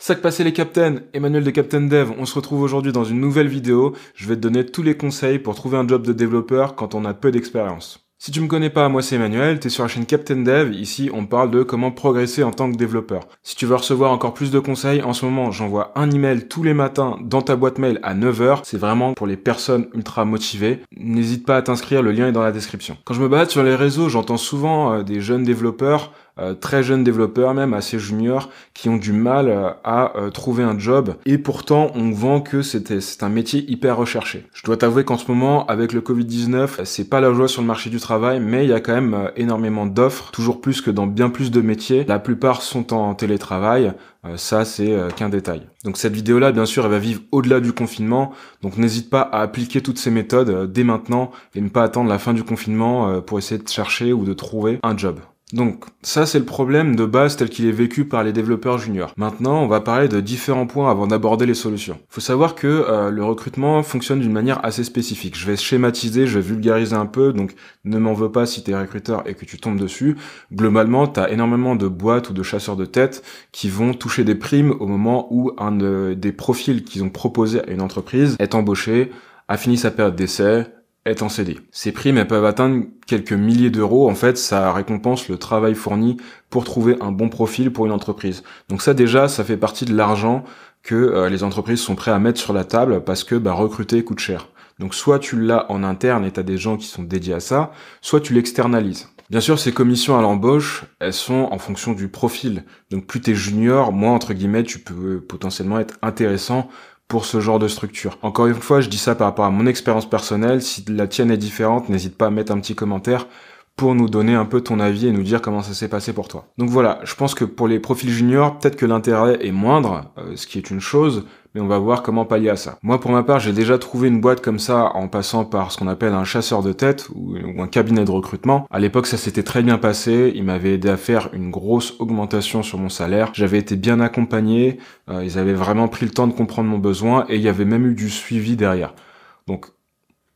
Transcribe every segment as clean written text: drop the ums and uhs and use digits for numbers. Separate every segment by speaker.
Speaker 1: Sac passé les Captains, Emmanuel de Captain Dev, on se retrouve aujourd'hui dans une nouvelle vidéo. Je vais te donner tous les conseils pour trouver un job de développeur quand on a peu d'expérience. Si tu me connais pas, moi c'est Emmanuel, t'es sur la chaîne Captain Dev, ici on parle de comment progresser en tant que développeur. Si tu veux recevoir encore plus de conseils, en ce moment j'envoie un email tous les matins dans ta boîte mail à 9 h, c'est vraiment pour les personnes ultra motivées. N'hésite pas à t'inscrire, le lien est dans la description. Quand je me balade sur les réseaux, j'entends souvent des jeunes développeurs, très jeunes développeurs même, assez juniors, qui ont du mal à trouver un job, et pourtant on vend que c'est un métier hyper recherché. Je dois t'avouer qu'en ce moment, avec le Covid-19, c'est pas la joie sur le marché du travail, mais il y a quand même énormément d'offres, toujours plus que dans bien plus de métiers. La plupart sont en télétravail, ça c'est qu'un détail. Donc cette vidéo-là, bien sûr, elle va vivre au-delà du confinement, donc n'hésite pas à appliquer toutes ces méthodes dès maintenant, et ne pas attendre la fin du confinement pour essayer de chercher ou de trouver un job. Donc ça c'est le problème de base tel qu'il est vécu par les développeurs juniors. Maintenant on va parler de différents points avant d'aborder les solutions. Faut savoir que le recrutement fonctionne d'une manière assez spécifique. Je vais schématiser, je vais vulgariser un peu, donc ne m'en veux pas si t'es recruteur et que tu tombes dessus. Globalement t'as énormément de boîtes ou de chasseurs de tête qui vont toucher des primes au moment où un des profils qu'ils ont proposé à une entreprise est embauché, a fini sa période d'essai, est en CD. Ces primes, elles peuvent atteindre quelques milliers d'euros. En fait, ça récompense le travail fourni pour trouver un bon profil pour une entreprise. Donc ça, déjà, ça fait partie de l'argent que les entreprises sont prêtes à mettre sur la table parce que recruter coûte cher. Donc soit tu l'as en interne et t'as des gens qui sont dédiés à ça, soit tu l'externalises. Bien sûr, ces commissions à l'embauche, elles sont en fonction du profil. Donc plus t'es junior, moins entre guillemets, tu peux potentiellement être intéressant pour ce genre de structure. Encore une fois, je dis ça par rapport à mon expérience personnelle. Si la tienne est différente, n'hésite pas à mettre un petit commentaire pour nous donner un peu ton avis et nous dire comment ça s'est passé pour toi. Donc voilà, je pense que pour les profils juniors, peut-être que l'intérêt est moindre, ce qui est une chose, mais on va voir comment pallier à ça. Moi, pour ma part, j'ai déjà trouvé une boîte comme ça en passant par ce qu'on appelle un chasseur de tête ou un cabinet de recrutement. À l'époque, ça s'était très bien passé. Ils m'avaient aidé à faire une grosse augmentation sur mon salaire. J'avais été bien accompagné. Ils avaient vraiment pris le temps de comprendre mon besoin et il y avait même eu du suivi derrière. Donc,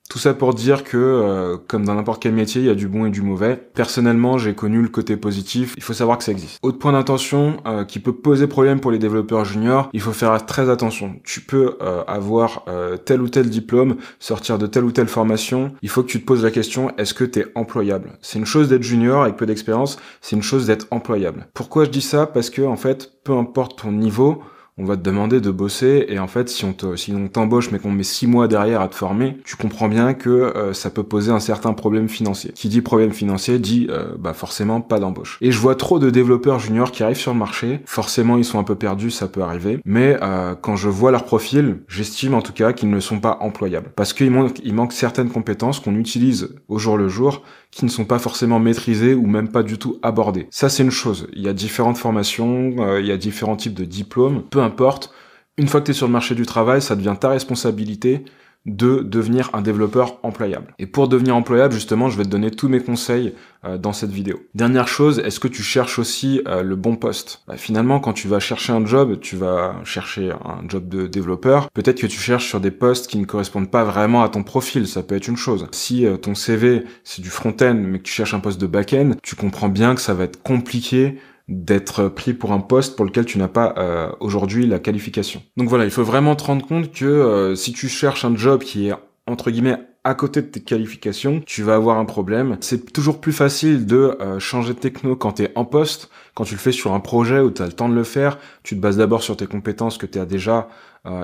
Speaker 1: tout ça pour dire que, comme dans n'importe quel métier, il y a du bon et du mauvais. Personnellement, j'ai connu le côté positif. Il faut savoir que ça existe. Autre point d'attention qui peut poser problème pour les développeurs juniors, il faut faire très attention. Tu peux avoir tel ou tel diplôme, sortir de telle ou telle formation. Il faut que tu te poses la question, est-ce que tu es employable? C'est une chose d'être junior avec peu d'expérience, c'est une chose d'être employable. Pourquoi je dis ça? Parce que, en fait, peu importe ton niveau, on va te demander de bosser et en fait si on t'embauche mais qu'on met 6 mois derrière à te former, tu comprends bien que ça peut poser un certain problème financier. Qui dit problème financier dit forcément pas d'embauche. Et je vois trop de développeurs juniors qui arrivent sur le marché, forcément ils sont un peu perdus, ça peut arriver, mais quand je vois leur profil, j'estime en tout cas qu'ils ne sont pas employables. Parce qu'il manque certaines compétences qu'on utilise au jour le jour qui ne sont pas forcément maîtrisées ou même pas du tout abordées. Ça c'est une chose, il y a différentes formations, il y a différents types de diplômes, peu importe, une fois que tu es sur le marché du travail, ça devient ta responsabilité de devenir un développeur employable. Et pour devenir employable, justement, je vais te donner tous mes conseils dans cette vidéo. Dernière chose, est-ce que tu cherches aussi le bon poste? Finalement, quand tu vas chercher un job, tu vas chercher un job de développeur. Peut-être que tu cherches sur des postes qui ne correspondent pas vraiment à ton profil, ça peut être une chose. Si ton CV, c'est du front-end, mais que tu cherches un poste de back-end, tu comprends bien que ça va être compliqué d'être pris pour un poste pour lequel tu n'as pas aujourd'hui la qualification. Donc voilà, il faut vraiment te rendre compte que si tu cherches un job qui est entre guillemets à côté de tes qualifications, tu vas avoir un problème. C'est toujours plus facile de changer de techno quand tu es en poste, quand tu le fais sur un projet où tu as le temps de le faire, tu te bases d'abord sur tes compétences que tu as déjà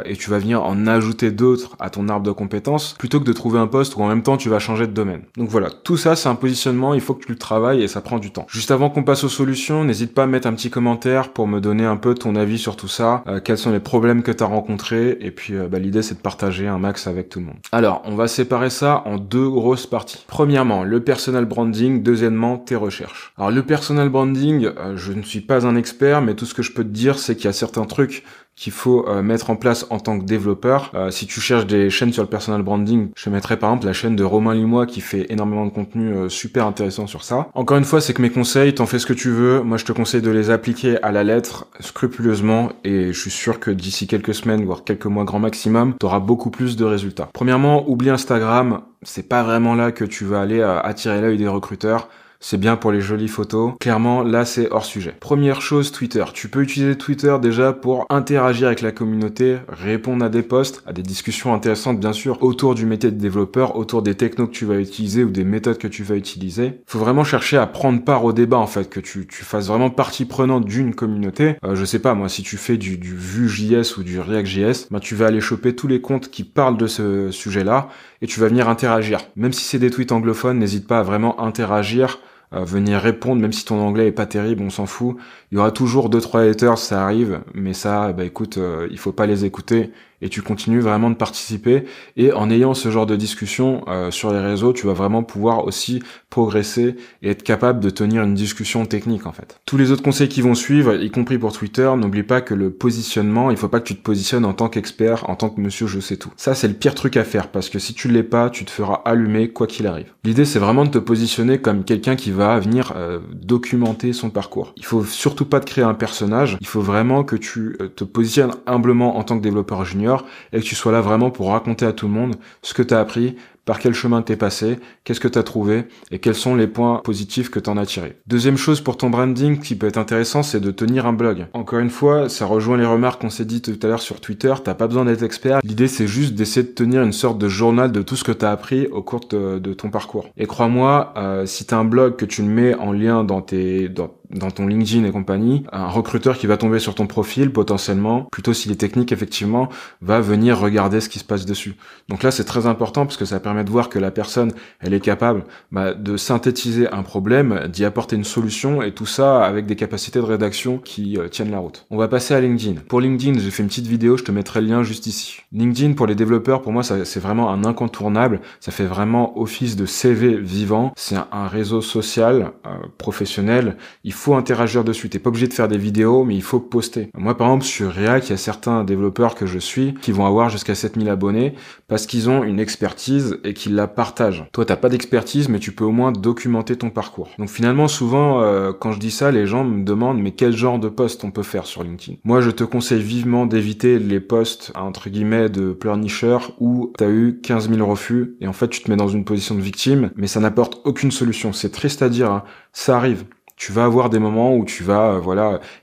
Speaker 1: et tu vas venir en ajouter d'autres à ton arbre de compétences, plutôt que de trouver un poste où en même temps tu vas changer de domaine. Donc voilà, tout ça c'est un positionnement, il faut que tu le travailles et ça prend du temps. Juste avant qu'on passe aux solutions, n'hésite pas à mettre un petit commentaire pour me donner un peu ton avis sur tout ça, quels sont les problèmes que tu as rencontrés, et puis l'idée c'est de partager un max avec tout le monde. Alors, on va séparer ça en deux grosses parties. Premièrement, le personal branding, deuxièmement, tes recherches. Alors le personal branding, je ne suis pas un expert, mais tout ce que je peux te dire, c'est qu'il y a certains trucs qu'il faut mettre en place en tant que développeur. Si tu cherches des chaînes sur le personal branding, je te mettrai par exemple la chaîne de Romain Limois qui fait énormément de contenu super intéressant sur ça. Encore une fois, c'est que mes conseils, t'en fais ce que tu veux. Moi, je te conseille de les appliquer à la lettre, scrupuleusement, et je suis sûr que d'ici quelques semaines, voire quelques mois grand maximum, t'auras beaucoup plus de résultats. Premièrement, oublie Instagram. C'est pas vraiment là que tu vas aller attirer l'œil des recruteurs. c'est bien pour les jolies photos. Clairement, là, c'est hors sujet. Première chose, Twitter. Tu peux utiliser Twitter déjà pour interagir avec la communauté, répondre à des posts, à des discussions intéressantes, bien sûr, autour du métier de développeur, autour des technos que tu vas utiliser ou des méthodes que tu vas utiliser. Faut vraiment chercher à prendre part au débat, en fait, que tu fasses vraiment partie prenante d'une communauté. Je sais pas, moi, si tu fais du Vue.js ou du React.js, bah, tu vas aller choper tous les comptes qui parlent de ce sujet-là et tu vas venir interagir. Même si c'est des tweets anglophones, n'hésite pas à vraiment interagir, venir répondre, même si ton anglais est pas terrible, on s'en fout. Il y aura toujours 2-3 haters, ça arrive, mais ça, bah écoute, il faut pas les écouter et tu continues vraiment de participer. Et en ayant ce genre de discussion sur les réseaux, tu vas vraiment pouvoir aussi progresser et être capable de tenir une discussion technique en fait. Tous les autres conseils qui vont suivre, y compris pour Twitter, n'oublie pas que le positionnement, il faut pas que tu te positionnes en tant qu'expert, en tant que monsieur je sais tout. Ça, c'est le pire truc à faire parce que si tu l'es pas, tu te feras allumer quoi qu'il arrive. L'idée, c'est vraiment de te positionner comme quelqu'un qui va venir documenter son parcours. Il faut surtout pas te créer un personnage, il faut vraiment que tu te positionnes humblement en tant que développeur junior et que tu sois là vraiment pour raconter à tout le monde ce que tu as appris, par quel chemin t'es passé, qu'est-ce que t'as trouvé et quels sont les points positifs que t'en as tirés. Deuxième chose pour ton branding qui peut être intéressant, c'est de tenir un blog. Encore une fois, ça rejoint les remarques qu'on s'est dit tout à l'heure sur Twitter, t'as pas besoin d'être expert. L'idée, c'est juste d'essayer de tenir une sorte de journal de tout ce que t'as appris au cours de ton parcours. Et crois-moi, si t'as un blog que tu le mets en lien dans ton LinkedIn et compagnie, un recruteur qui va tomber sur ton profil, potentiellement, plutôt s'il est technique, effectivement, va venir regarder ce qui se passe dessus. Donc là, c'est très important parce que ça permet de voir que la personne, elle est capable de synthétiser un problème, d'y apporter une solution et tout ça avec des capacités de rédaction qui tiennent la route. On va passer à LinkedIn. Pour LinkedIn, j'ai fait une petite vidéo, je te mettrai le lien juste ici. LinkedIn, pour les développeurs, pour moi, c'est vraiment un incontournable. Ça fait vraiment office de CV vivant. C'est un réseau social, professionnel. Il faut interagir dessus. T'es pas obligé de faire des vidéos, mais il faut poster. Moi, par exemple, sur React, il y a certains développeurs que je suis qui vont avoir jusqu'à 7000 abonnés parce qu'ils ont une expertise et qu'ils la partagent. Toi, t'as pas d'expertise, mais tu peux au moins documenter ton parcours. Donc finalement, souvent, quand je dis ça, les gens me demandent mais quel genre de post on peut faire sur LinkedIn. Moi, je te conseille vivement d'éviter les posts, entre guillemets, de pleurnicheurs où t'as eu 15 000 refus et en fait, tu te mets dans une position de victime, mais ça n'apporte aucune solution. C'est triste à dire, hein. Ça arrive. Tu vas avoir des moments où tu vas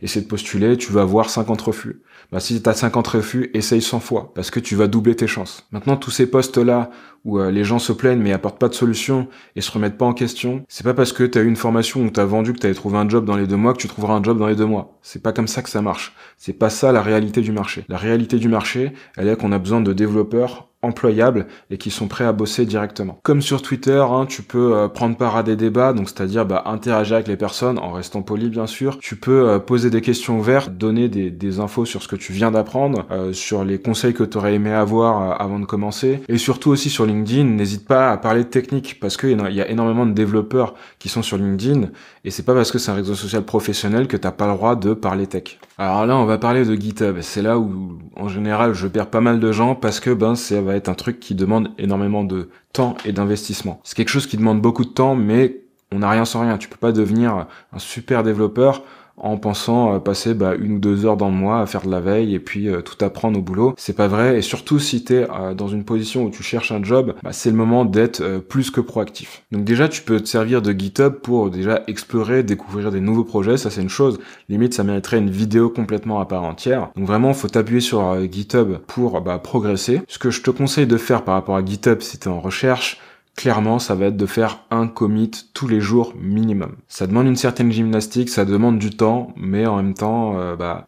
Speaker 1: essayer de postuler, tu vas avoir 50 refus. Bah, si tu as 50 refus, essaye 100 fois, parce que tu vas doubler tes chances. Maintenant, tous ces postes-là, où les gens se plaignent mais apportent pas de solution et se remettent pas en question, c'est pas parce que tu as eu une formation où tu as vendu que tu avais trouvé un job dans les 2 mois que tu trouveras un job dans les 2 mois. C'est pas comme ça que ça marche. C'est pas ça la réalité du marché. La réalité du marché, elle est qu'on a besoin de développeurs employables et qui sont prêts à bosser directement. Comme sur Twitter, tu peux prendre part à des débats, donc c'est-à-dire interagir avec les personnes en restant poli bien sûr. Tu peux poser des questions ouvertes, donner des infos sur ce que tu viens d'apprendre, sur les conseils que tu aurais aimé avoir avant de commencer. Et surtout aussi sur LinkedIn, n'hésite pas à parler de technique parce qu'il y a énormément de développeurs qui sont sur LinkedIn et c'est pas parce que c'est un réseau social professionnel que t'as pas le droit de parler tech. Alors là, on va parler de GitHub. C'est là où, en général, je perds pas mal de gens parce que ça va être un truc qui demande énormément de temps et d'investissement. C'est quelque chose qui demande beaucoup de temps, mais on n'a rien sans rien. Tu peux pas devenir un super développeur en pensant passer 1 ou 2 heures dans le mois à faire de la veille et puis tout apprendre au boulot. C'est pas vrai, et surtout si t'es dans une position où tu cherches un job, c'est le moment d'être plus que proactif. Donc déjà, tu peux te servir de GitHub pour déjà explorer, découvrir des nouveaux projets, ça c'est une chose. Limite, ça mériterait une vidéo complètement à part entière. Donc vraiment, faut t'appuyer sur GitHub pour progresser. Ce que je te conseille de faire par rapport à GitHub si t'es en recherche, clairement, ça va être de faire un commit tous les jours minimum. Ça demande une certaine gymnastique, ça demande du temps, mais en même temps,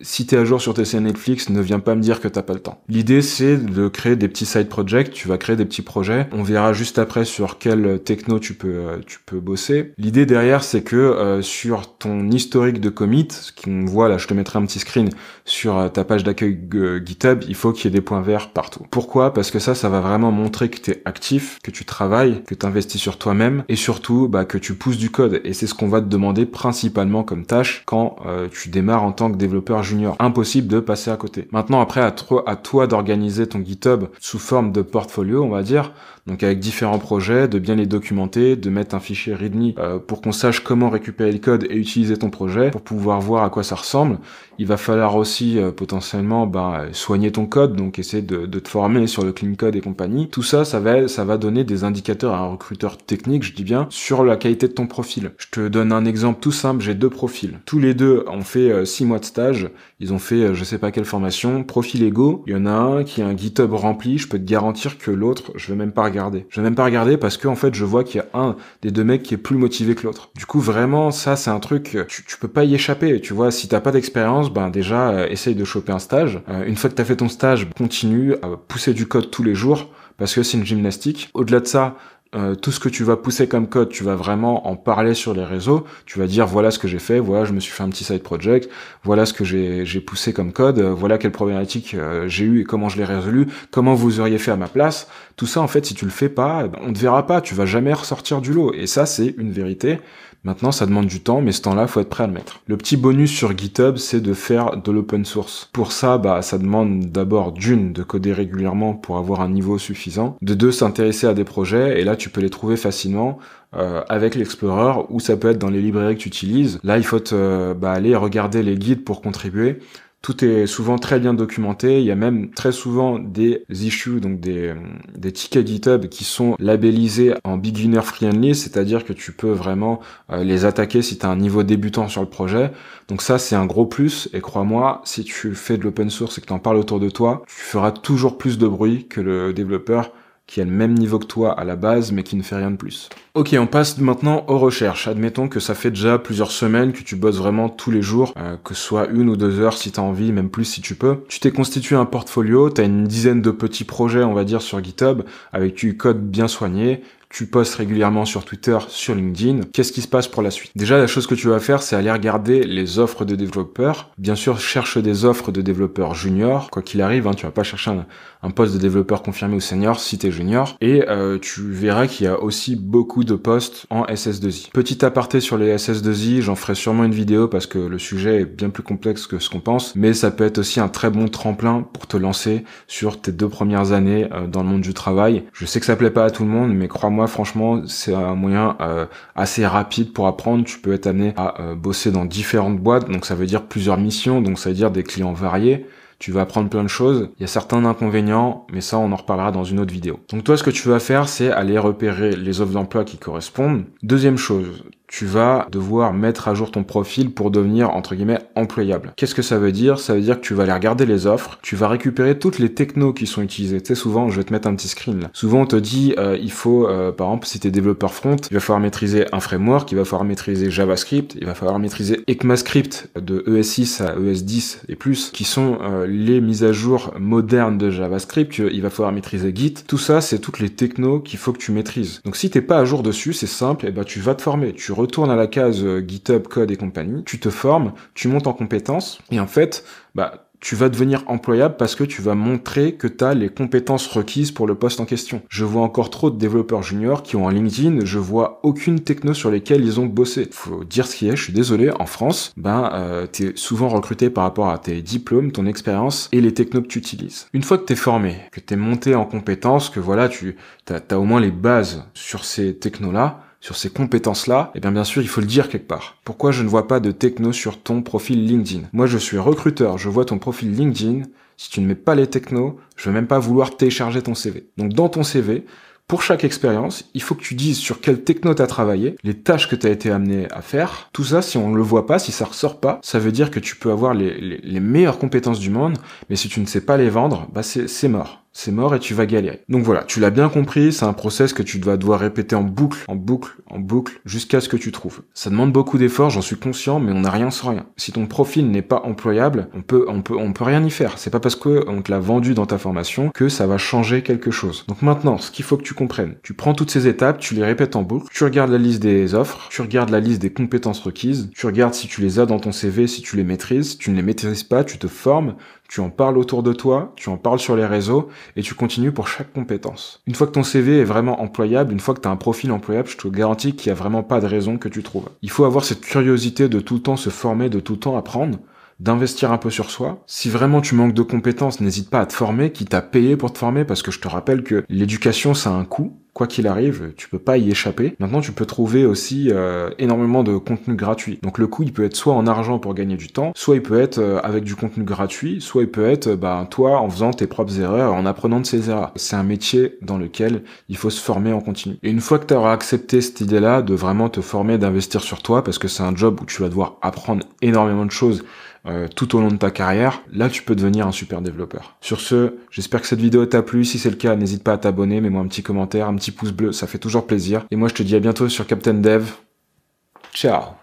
Speaker 1: si t'es à jour sur tes séries Netflix, ne viens pas me dire que t'as pas le temps. L'idée, c'est de créer des petits side projects, tu vas créer des petits projets. On verra juste après sur quel techno tu peux bosser. L'idée derrière, c'est que sur ton historique de commit, ce qu'on voit là, je te mettrai un petit screen sur ta page d'accueil GitHub, il faut qu'il y ait des points verts partout. Pourquoi ? Parce que ça va vraiment montrer que t'es actif, que tu travailles, que tu investis sur toi-même et surtout que tu pousses du code. Et c'est ce qu'on va te demander principalement comme tâche quand tu démarres en tant que développeur junior. Impossible de passer à côté. Maintenant, après, à toi d'organiser ton GitHub sous forme de portfolio, on va dire. Donc avec différents projets, de bien les documenter, de mettre un fichier README pour qu'on sache comment récupérer le code et utiliser ton projet pour pouvoir voir à quoi ça ressemble. Il va falloir aussi potentiellement soigner ton code, donc essayer de te former sur le clean code et compagnie. Tout ça, ça va donner des indicateurs à un recruteur technique, je dis bien, sur la qualité de ton profil. Je te donne un exemple tout simple, j'ai 2 profils. Tous les 2 ont fait 6 mois de stage, ils ont fait je sais pas quelle formation, profil égaux. Il y en a un qui a un GitHub rempli, je peux te garantir que l'autre, je vais même pas regarder. Je vais même pas regarder parce que en fait, je vois qu'il y a un des 2 mecs qui est plus motivé que l'autre. Du coup, vraiment, ça c'est un truc, tu peux pas y échapper. Tu vois, si t'as pas d'expérience, déjà essaye de choper un stage. Une fois que t'as fait ton stage, continue à pousser du code tous les jours parce que c'est une gymnastique. Au-delà de ça, tout ce que tu vas pousser comme code, tu vas vraiment en parler sur les réseaux. Tu vas dire voilà ce que j'ai fait, voilà je me suis fait un petit side project, voilà ce que j'ai poussé comme code, voilà quelle problématique j'ai eu et comment je l'ai résolu, comment vous auriez fait à ma place. Tout ça en fait si tu le fais pas, on te verra pas, tu vas jamais ressortir du lot. Et ça c'est une vérité. Maintenant, ça demande du temps, mais ce temps-là, faut être prêt à le mettre. Le petit bonus sur GitHub, c'est de faire de l'open source. Pour ça, ça demande d'abord de coder régulièrement pour avoir un niveau suffisant, de 2, s'intéresser à des projets, et là, tu peux les trouver facilement avec l'Explorer, ou ça peut être dans les librairies que tu utilises. Là, il faut aller regarder les guides pour contribuer. Tout est souvent très bien documenté, il y a même très souvent des issues, donc des tickets GitHub qui sont labellisés en beginner friendly, c'est-à-dire que tu peux vraiment les attaquer si tu as un niveau débutant sur le projet. Donc ça c'est un gros plus, et crois-moi, si tu fais de l'open source et que tu en parles autour de toi, tu feras toujours plus de bruit que le développeur qui a le même niveau que toi à la base, mais qui ne fait rien de plus. Ok, on passe maintenant aux recherches. Admettons que ça fait déjà plusieurs semaines que tu bosses vraiment tous les jours, que ce soit 1 ou 2 heures si t'as envie, même plus si tu peux. Tu t'es constitué un portfolio, t'as une dizaine de petits projets, on va dire, sur GitHub, avec du code bien soigné. Tu postes régulièrement sur Twitter, sur LinkedIn. Qu'est-ce qui se passe pour la suite? Déjà, la chose que tu vas faire, c'est aller regarder les offres de développeurs. Bien sûr, cherche des offres de développeurs juniors. Quoi qu'il arrive, tu vas pas chercher un poste de développeur confirmé ou senior si t'es junior. Et tu verras qu'il y a aussi beaucoup de postes en SS2I. Petit aparté sur les SS2I, j'en ferai sûrement une vidéo parce que le sujet est bien plus complexe que ce qu'on pense. Mais ça peut être aussi un très bon tremplin pour te lancer sur tes 2 premières années dans le monde du travail. Je sais que ça plaît pas à tout le monde, mais crois-moi, franchement, c'est un moyen assez rapide pour apprendre. Tu peux être amené à bosser dans différentes boîtes, donc ça veut dire plusieurs missions, donc ça veut dire des clients variés. Tu vas apprendre plein de choses. Il y a certains inconvénients, mais ça, on en reparlera dans une autre vidéo. Donc toi, ce que tu vas faire, c'est aller repérer les offres d'emploi qui correspondent. Deuxième chose, tu vas devoir mettre à jour ton profil pour devenir, entre guillemets, employable. Qu'est-ce que ça veut dire? Ça veut dire que tu vas aller regarder les offres, tu vas récupérer toutes les technos qui sont utilisées. Tu sais, souvent, je vais te mettre un petit screen là. Souvent, on te dit, il faut, par exemple, si tu es développeur front, il va falloir maîtriser un framework, il va falloir maîtriser JavaScript, il va falloir maîtriser ECMAScript de ES6 à ES10 et plus, qui sont les mises à jour modernes de JavaScript. Il va falloir maîtriser Git. Tout ça, c'est toutes les technos qu'il faut que tu maîtrises. Donc, si t'es pas à jour dessus, c'est simple, et tu vas te former. Tu retournes à la case GitHub, code et compagnie, tu te formes, tu montes en compétences, et en fait, tu vas devenir employable parce que tu vas montrer que tu as les compétences requises pour le poste en question. Je vois encore trop de développeurs juniors qui ont un LinkedIn, je vois aucune techno sur lesquelles ils ont bossé. Faut dire ce qui est, je suis désolé, en France, t'es souvent recruté par rapport à tes diplômes, ton expérience et les technos que tu utilises. Une fois que t'es formé, que t'es monté en compétences, que voilà, t'as au moins les bases sur ces technos-là, sur ces compétences-là, bien sûr, il faut le dire quelque part. Pourquoi je ne vois pas de techno sur ton profil LinkedIn? Moi, je suis recruteur, je vois ton profil LinkedIn. Si tu ne mets pas les technos, je vais même pas vouloir télécharger ton CV. Donc, dans ton CV, pour chaque expérience, il faut que tu dises sur quelle techno tu as travaillé, les tâches que tu as été amené à faire. Tout ça, si on ne le voit pas, si ça ressort pas, ça veut dire que tu peux avoir les meilleures compétences du monde, mais si tu ne sais pas les vendre, c'est mort. C'est mort et tu vas galérer. Donc voilà, tu l'as bien compris, c'est un process que tu vas devoir répéter en boucle, jusqu'à ce que tu trouves. Ça demande beaucoup d'efforts, j'en suis conscient, mais on n'a rien sans rien. Si ton profil n'est pas employable, on peut rien y faire. C'est pas parce que on te l'a vendu dans ta formation que ça va changer quelque chose. Donc maintenant, ce qu'il faut que tu comprennes, tu prends toutes ces étapes, tu les répètes en boucle, tu regardes la liste des offres, tu regardes la liste des compétences requises, tu regardes si tu les as dans ton CV, si tu les maîtrises, si tu ne les maîtrises pas, tu te formes, tu en parles autour de toi, tu en parles sur les réseaux, et tu continues pour chaque compétence. Une fois que ton CV est vraiment employable, une fois que tu as un profil employable, je te garantis qu'il n'y a vraiment pas de raison que tu trouves. Il faut avoir cette curiosité de tout le temps se former, de tout le temps apprendre, d'investir un peu sur soi. Si vraiment tu manques de compétences, n'hésite pas à te former, quitte à payer pour te former, parce que je te rappelle que l'éducation, ça a un coût. Quoi qu'il arrive, tu peux pas y échapper. Maintenant, tu peux trouver aussi énormément de contenu gratuit. Donc le coût, il peut être soit en argent pour gagner du temps, soit il peut être avec du contenu gratuit, soit il peut être toi en faisant tes propres erreurs, en apprenant de ces erreurs. C'est un métier dans lequel il faut se former en continu. Et une fois que tu auras accepté cette idée-là de vraiment te former, d'investir sur toi, parce que c'est un job où tu vas devoir apprendre énormément de choses tout au long de ta carrière, là tu peux devenir un super développeur. Sur ce, j'espère que cette vidéo t'a plu. Si c'est le cas, n'hésite pas à t'abonner, mets-moi un petit commentaire, un petit pouce bleu, ça fait toujours plaisir. Et moi je te dis à bientôt sur Captain Dev. Ciao.